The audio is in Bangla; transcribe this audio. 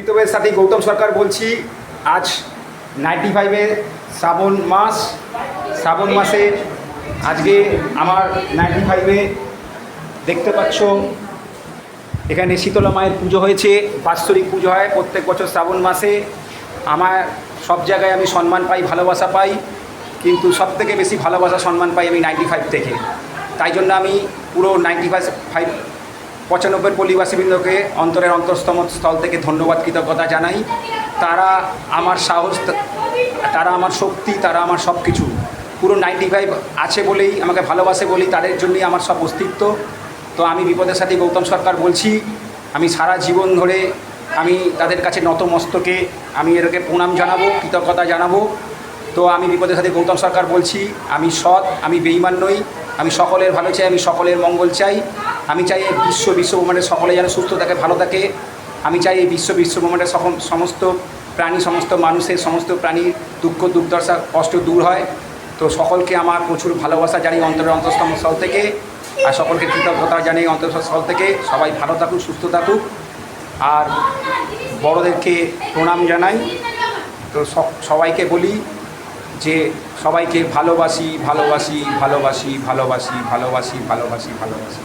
বিতবের সাথে গৌতম সরকার বলছি। আজ 95-এ শ্রাবণ মাসে আজকে আমার 95-এ দেখতে পাচ্ছ এখানে শীতলা মায়ের পুজো হয়েছে, বাৎসরিক পুজো হয় প্রত্যেক বছর শ্রাবণ মাসে। আমার সব জায়গায় আমি সম্মান পাই, ভালোবাসা পাই, কিন্তু সবথেকে বেশি ভালোবাসা সম্মান পাই আমি 95 থেকে। তাই জন্য আমি পুরো 95 পল্লীবাসীবৃন্দকে অন্তরের অন্তঃস্থল স্থল থেকে ধন্যবাদ, কৃতজ্ঞতা জানাই। তারা আমার সাহস, তারা আমার শক্তি, তারা আমার সব কিছু। পুরো 95 আছে বলেই, আমাকে ভালোবাসে বলেই, তাদের জন্যই আমার সব অস্তিত্ব। তো আমি বিপদের সাথে গৌতম সরকার বলছি, আমি সারা জীবন ধরে আমি তাদের কাছে নতমস্তকে আমি এটাকে প্রণাম জানাবো, কৃতজ্ঞতা জানাবো। তো আমি বিপদের সাথে গৌতম সরকার বলছি, আমি সৎ, আমি বেঈমান নই, আমি সকলের ভালো চাই, আমি সকলের মঙ্গল চাই। আমি চাই এই বিশ্বব্রহ্মাণ্ডের সকলে যেন সুস্থ থাকে, ভালো থাকে। আমি চাই এই বিশ্বব্রহ্মাণ্ডের সমস্ত প্রাণী, সমস্ত মানুষের, সমস্ত প্রাণীর দুঃখ দুর্দশা কষ্ট দূর হয়। তো সকলকে আমার প্রচুর ভালোবাসা জানি অন্তরের অন্তঃস্থল স্থল থেকে, আর সকলকে কৃতজ্ঞতা জানি অন্তঃস্থল থেকে। সবাই ভালো থাকুক, সুস্থ থাকুক, আর বড়দেরকে প্রণাম জানাই। তো সবাইকে বলি যে সবাইকে ভালোবাসি, ভালোবাসি, ভালোবাসি, ভালোবাসি, ভালোবাসি, ভালোবাসি, ভালোবাসি।